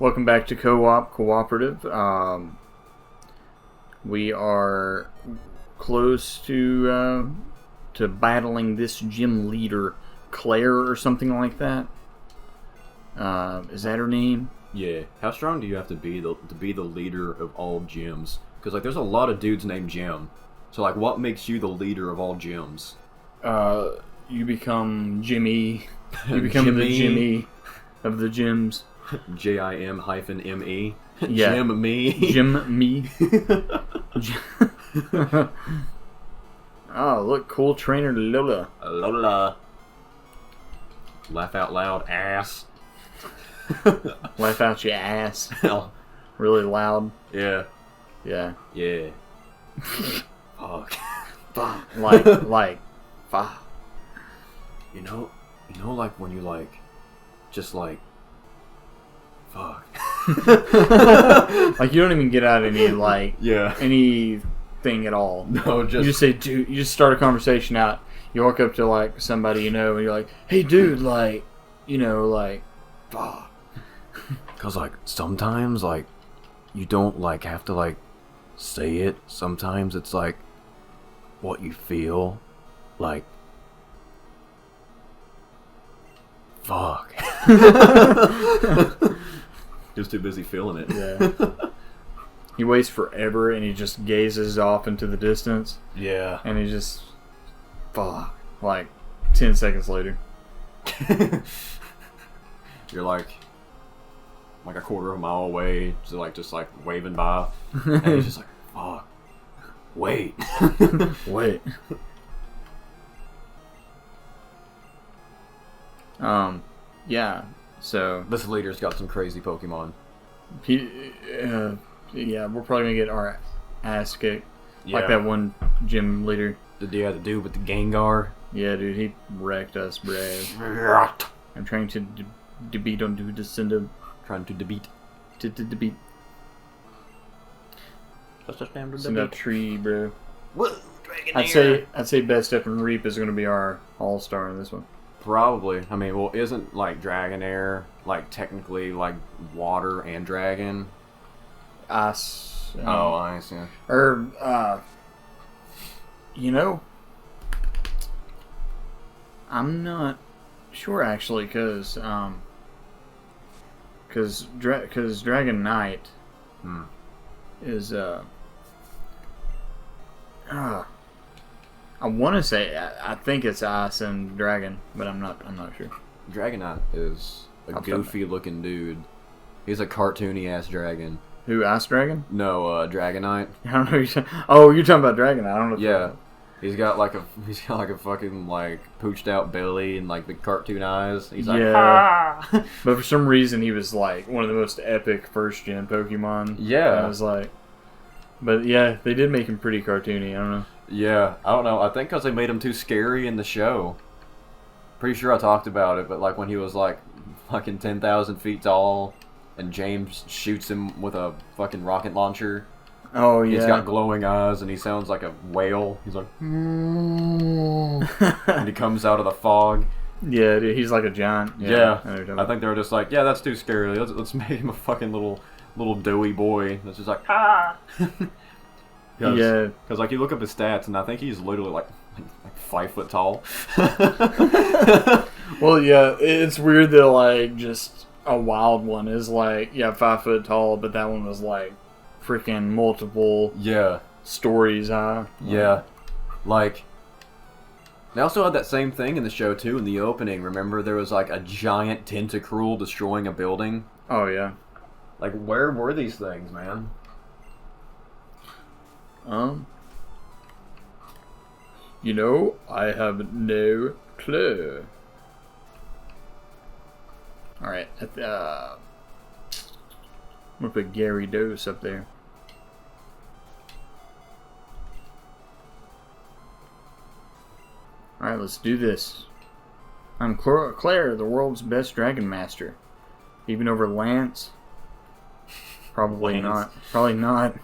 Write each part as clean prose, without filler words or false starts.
Welcome back to Co-op Cooperative. We are close to battling this gym leader, Claire or something like that. Is that her name? Yeah. How strong do you have to be the leader of all gyms? Because there's a lot of dudes named Jim. So what makes you the leader of all gyms? You become Jimmy. You become the Jimmy of the gyms. JIM-ME. Yeah. Jim me. Jim me. Oh, look, cool trainer Lola. Lola. Laugh out loud, ass. Laugh out your ass. Really loud. Yeah. Yeah. Yeah. Fuck. Fuck. Like, fuck. You know, when you just fuck. Like, you don't even get out any, Yeah. anything at all. No, You just say, dude, you just start a conversation out. You walk up to, somebody you know, and you're like, hey, dude, fuck. Because, sometimes, you don't, have to, say it. Sometimes it's, what you feel. Fuck. Just too busy feeling it. Yeah. He waits forever, and he just gazes off into the distance. Yeah. And he just, fuck, 10 seconds later. You're a quarter of a mile away, just waving by, and he's just fuck, wait. Wait. Yeah, so... This leader's got some crazy Pokemon. Yeah, we're probably gonna get our ass kicked. Yeah. Like that one gym leader. The dude with the Gengar. Yeah, dude, he wrecked us, bruh. I'm trying to debate on do descend. Trying to debate. To debate. That's a standard Send out tree, bro. Whoa, Dragonair. I'd say Best Step and Reap is gonna be our all-star in this one. Probably. I mean, well, isn't Dragonair technically water and dragon? Ice. Oh, ice. Yeah. Or I'm not sure actually, because Dragon Knight is I want to say I think it's Ice and Dragon, but I'm not sure. Dragonite is a goofy looking dude. He's a cartoony ass dragon. Who, Ice Dragon? No, Dragonite. I don't know. Oh, you're talking about Dragon. I don't know. Yeah, he's got a fucking pooched out belly and the cartoon eyes. He's ah! But for some reason he was one of the most epic first gen Pokemon. Yeah, I was but yeah, they did make him pretty cartoony. I don't know. Yeah, I don't know. I think because they made him too scary in the show. Pretty sure I talked about it, but when he was fucking 10,000 feet tall, and James shoots him with a fucking rocket launcher. Oh yeah. He's got glowing eyes, and he sounds like a whale. He's and he comes out of the fog. Yeah, dude, he's like a giant. Yeah. I think they were just yeah, that's too scary. Let's make him a fucking little doughy boy. That's just ah. Yeah. Because you look up his stats, and I think he's literally 5 foot tall. Well, yeah, it's weird that just a wild one is 5 foot tall, but that one was freaking multiple stories high. Yeah. They also had that same thing in the show too in the opening. Remember there was a giant tentacruel destroying a building? Oh yeah. Where were these things, man? I have no clue. Alright, I'm gonna put Gary Dose up there. Alright, let's do this. I'm Claire, the world's best Dragon Master. Even over Lance? Probably not. Probably not.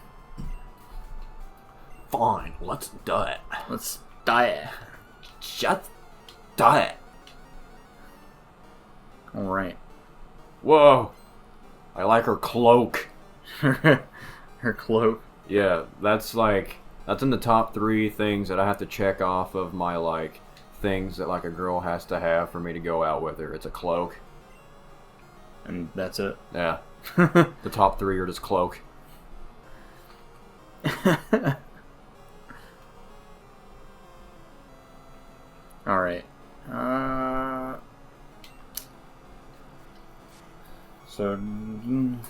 Fine, let's do it. Let's die it. Just do it. Alright. Whoa. I like her cloak. Her cloak. Yeah, that's in the top 3 things that I have to check off of my, like, things that, like, a girl has to have for me to go out with her. It's a cloak. And that's it. Yeah. The top 3 are just cloak. Alright. So,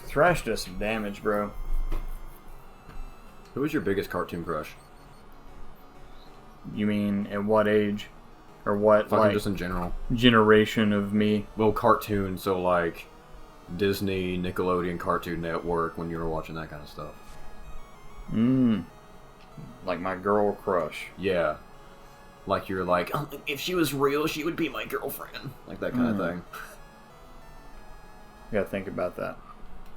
Thrash does some damage, bro. Who was your biggest cartoon crush? You mean at what age? Or what, Fucking like, just in general. generation of me? Well, cartoon, so like Disney, Nickelodeon, Cartoon Network, when you were watching that kind of stuff. Like my girl crush. Yeah. Like you're like, oh, if she was real, she would be my girlfriend. Like that kind of thing. You gotta think about that.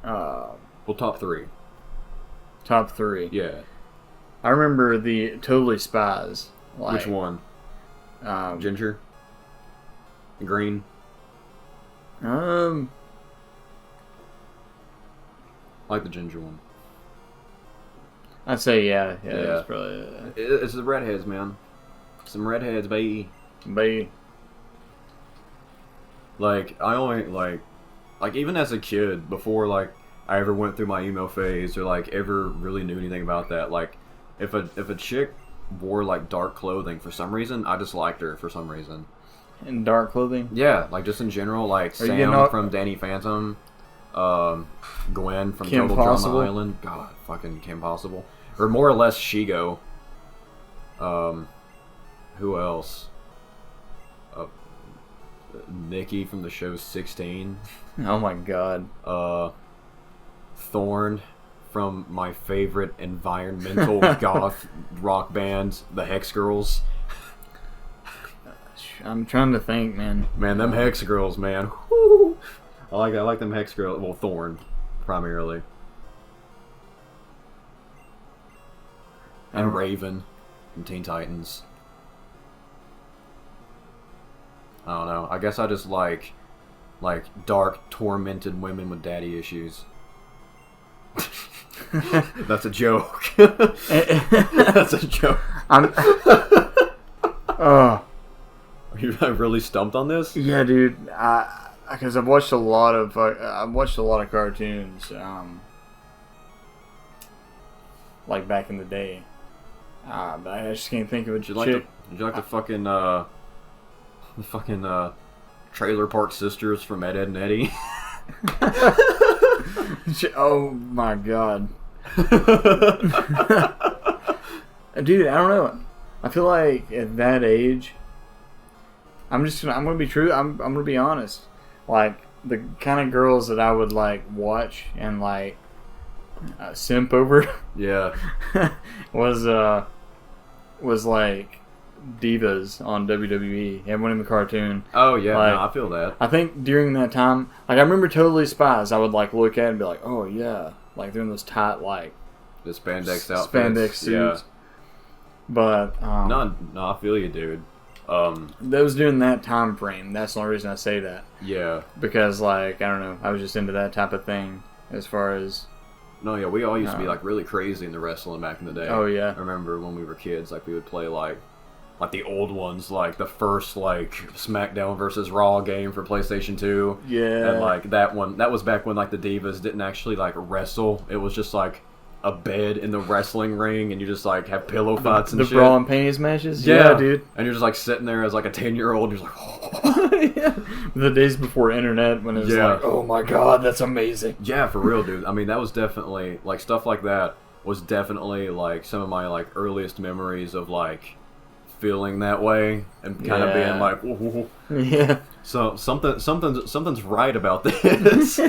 Well, top 3. Top 3. Yeah. I remember the Totally Spies. Like, Which one? Ginger? Green? I like the ginger one. I'd say yeah. That's probably It's the redheads, man. Some redheads, baby. But Like, I only, like even as a kid, before, like, I ever went through my emo phase or, like, ever really knew anything about that, like, if a chick wore, like, dark clothing for some reason, I just liked her for some reason. in dark clothing. Yeah, like, just in general, like, Sam from Danny Phantom, Gwen from Kim Total Possible. Drama Island. God, fucking Kim Possible. Or more or less Shigo. Who else? Nikki from the show 16. Oh my god. Thorn from my favorite environmental goth rock band, the Hex Girls. I'm trying to think, man. Man, them Hex Girls, man. Woo. I like them Hex Girls. Well, Thorn, primarily. And Raven from Teen Titans. I don't know. I guess I just like dark, tormented women with daddy issues. That's a joke. That's a joke. Are you really stumped on this? Yeah, dude. Because I've watched a lot of cartoons, like back in the day. But I just can't think of a chick. Did you like the fucking Trailer Park Sisters from Ed, Edd and Eddie? Oh my god. Dude, I don't know. I feel like at that age, I'm gonna be true. I'm gonna be honest. Like the kind of girls that I would like watch and like simp over. Yeah. was like divas on WWE. Everyone in the cartoon. Oh yeah, like, no, I feel that. I think during that time, like I remember Totally Spies, I would like look at it and be like, oh yeah, like they're in those tight like The spandex outfits. spandex suits. Yeah. But No, I feel you, dude. that was during that time frame. That's the only reason I say that. Yeah. Because like I don't know, I was just into that type of thing as far as. No, yeah, we all used to be like really crazy in the wrestling back in the day. Oh yeah. I remember when we were kids, like we would play like the old ones, like the first like SmackDown versus Raw game for PlayStation 2. Yeah. And like that was back when like the divas didn't actually like wrestle. It was just like a bed in the wrestling ring, and you just like have pillow fights and the shit. bra and panties matches. Yeah, dude. And you're just like sitting there as like a 10-year-old. You're just like, Yeah. The days before internet, when it was like, oh my god, that's amazing. yeah, for real, dude. I mean, that was definitely like stuff like that was definitely like some of my like earliest memories of like feeling that way and kind of being like, whoa. Yeah. So something's right about this.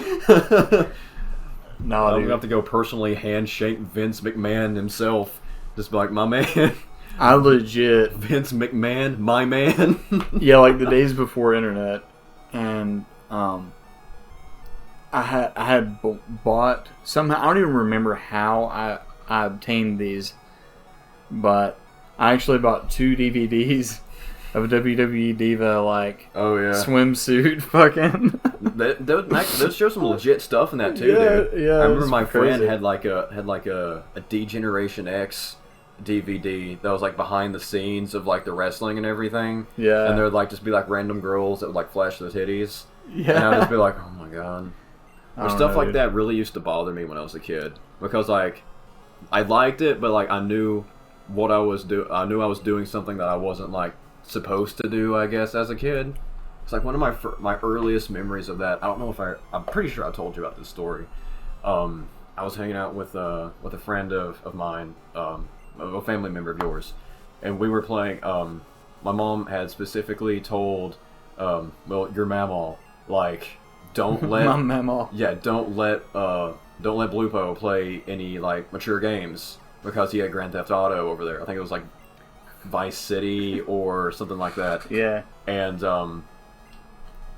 No, I'm dude. gonna have to go personally handshake Vince McMahon himself. Just be like, my man. I legit. Vince McMahon, my man. Yeah, like the days before internet, and I had bought somehow. I don't even remember how I obtained these, but I actually bought 2 DVDs of a WWE diva like Oh yeah. swimsuit fucking. Those show some legit stuff in that too, dude. Yeah. I remember my crazy. friend had like a D-Generation X DVD that was like behind the scenes of like the wrestling and everything. Yeah. And there would like just be like random girls that would like flash their titties. Yeah. And I'd just be like, oh my god. I don't Stuff know, like dude. that really used to bother me when I was a kid because like I liked it, but like I knew what I was I knew I was doing something that I wasn't like supposed to do, I guess, as a kid. It's like one of my earliest memories of that. I don't know if I'm pretty sure I told you about this story. I was hanging out with a friend of mine, a family member of yours, and we were playing. My mom had specifically told, well, your mamaw, like, don't let My mama. yeah, don't let Bloopo play any like mature games because he had Grand Theft Auto over there. I think it was like Vice City or something like that. Yeah. And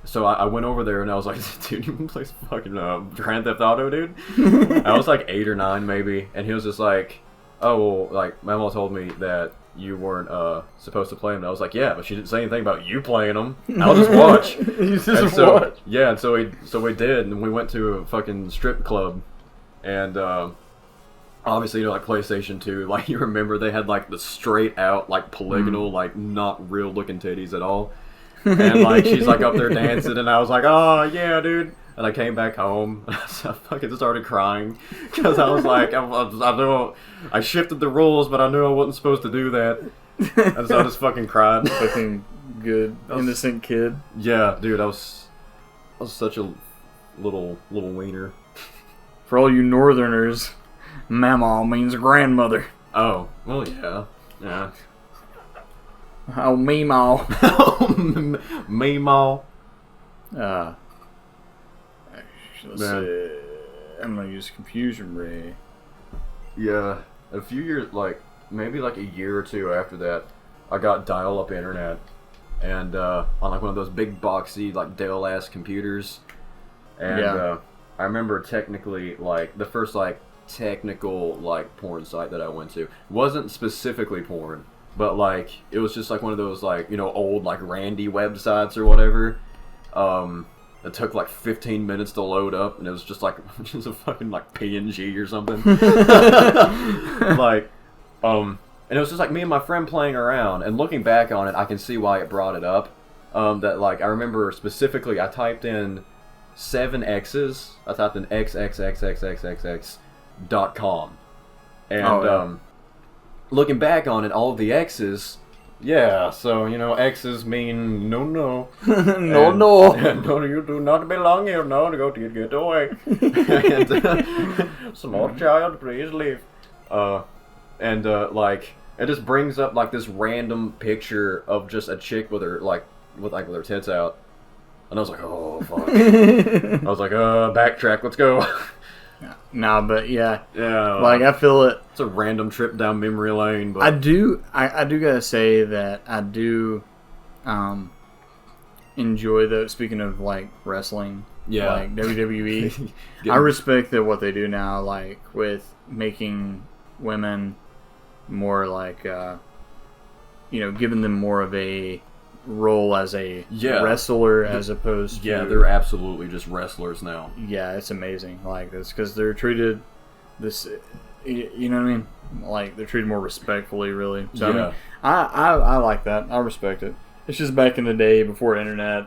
so I went over there and I was like, dude, you want to play fucking Grand Theft Auto, dude? I was like 8 or 9 maybe, and he was just like, oh, well, like my mom told me that you weren't supposed to play them. And I was like, yeah, but she didn't say anything about you playing them. I'll just watch. You just And so, watch. yeah, and so we did, and we went to a fucking strip club, and obviously, you know, like PlayStation 2, like you remember they had like the straight out, like polygonal, like not real looking titties at all, and like she's like up there dancing, and I was like, oh yeah, dude. And I came back home, and I fucking started crying because I was like, I know I shifted the rules, but I knew I wasn't supposed to do that, and so I just fucking cried. Fucking good, innocent kid. Yeah, dude, I was such a little wiener. For all you Northerners, mama means grandmother. Oh, well, yeah, yeah. Oh, meemaw. Meemaw. Let's Man. see. I'm gonna use confusion ray. Yeah, a few years, like maybe like a year or two after that, I got dial-up internet, and on like one of those big boxy like Dell-ass computers, and Yeah. I remember technically like the first like technical like porn site that I went to wasn't specifically porn, but like it was just like one of those like, you know, old like Randy websites or whatever. It took like 15 minutes to load up, and it was just like just a fucking like PNG or something. Like, and it was just like me and my friend playing around, and looking back on it, I can see why it brought it up. That like I remember specifically, I typed in 7 X's. I typed in xxxxxxx.com, and looking back on it, all of the X's. Yeah, so, you know, X's mean no. No. No, you do not belong here. No, go to get away. And small child, please leave. Like it just brings up like this random picture of just a chick with her with her tits out, and I was like, oh fuck. I was like, backtrack, let's go. Nah, but yeah. Yeah, Like, I feel it. it's a random trip down memory lane, but I do gotta say that I do enjoy the, speaking of like wrestling, Yeah. like WWE. Getting- I respect that what they do now, like with making women more like you know, giving them more of a role as a Yeah. wrestler as opposed to, yeah, they're absolutely just wrestlers now. yeah, it's amazing. Like, it's because they're treated this, you know what I mean? Like, they're treated more respectfully, really. So Yeah. I like that. I respect it. It's just back in the day before internet.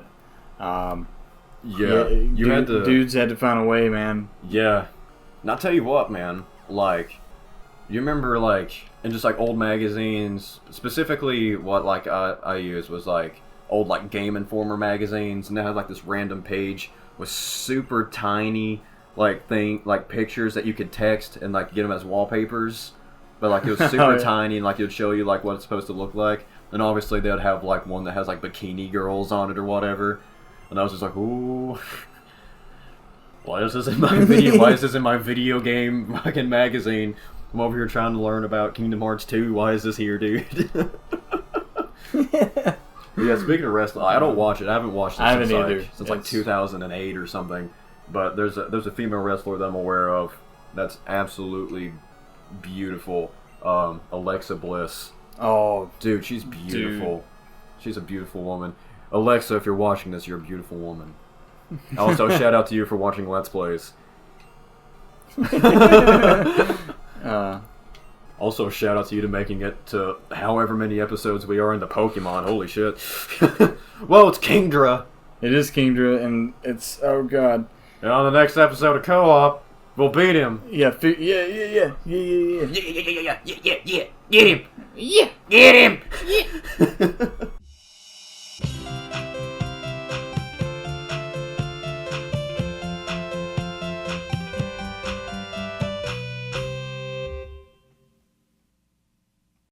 Dudes had to find a way, man. Yeah. And I'll tell you what, man. Like, you remember, like, in just, like, old magazines, specifically what, like, I used was, like, old, like, Game Informer magazines, and they had, like, this random page with super tiny, like, pictures that you could text and, like, get them as wallpapers. But, like, it was super Oh, yeah. tiny, and, like, it would show you, like, what it's supposed to look like. And obviously they would have, like, one that has, like, bikini girls on it or whatever. And I was just like, ooh... Why is this in my video? Why is this in my video game fucking magazine? I'm over here trying to learn about Kingdom Hearts 2. Why is this here, dude? Yeah, speaking of wrestling, I don't watch it. I haven't watched it I haven't since, either. like, since like 2008 or something. But there's a female wrestler that I'm aware of that's absolutely beautiful. Alexa Bliss. Oh, Dude, she's beautiful. She's a beautiful woman. Alexa, if you're watching this, you're a beautiful woman. Also, shout out to you for watching Let's Plays. Also, shout out to you to making it to however many episodes we are into Pokemon. Holy shit. Whoa, it's Kingdra. It is Kingdra, and it's, oh god. And on the next episode of Co-op, we'll beat him. Yeah. Get him. Yeah. Get him. Yeah.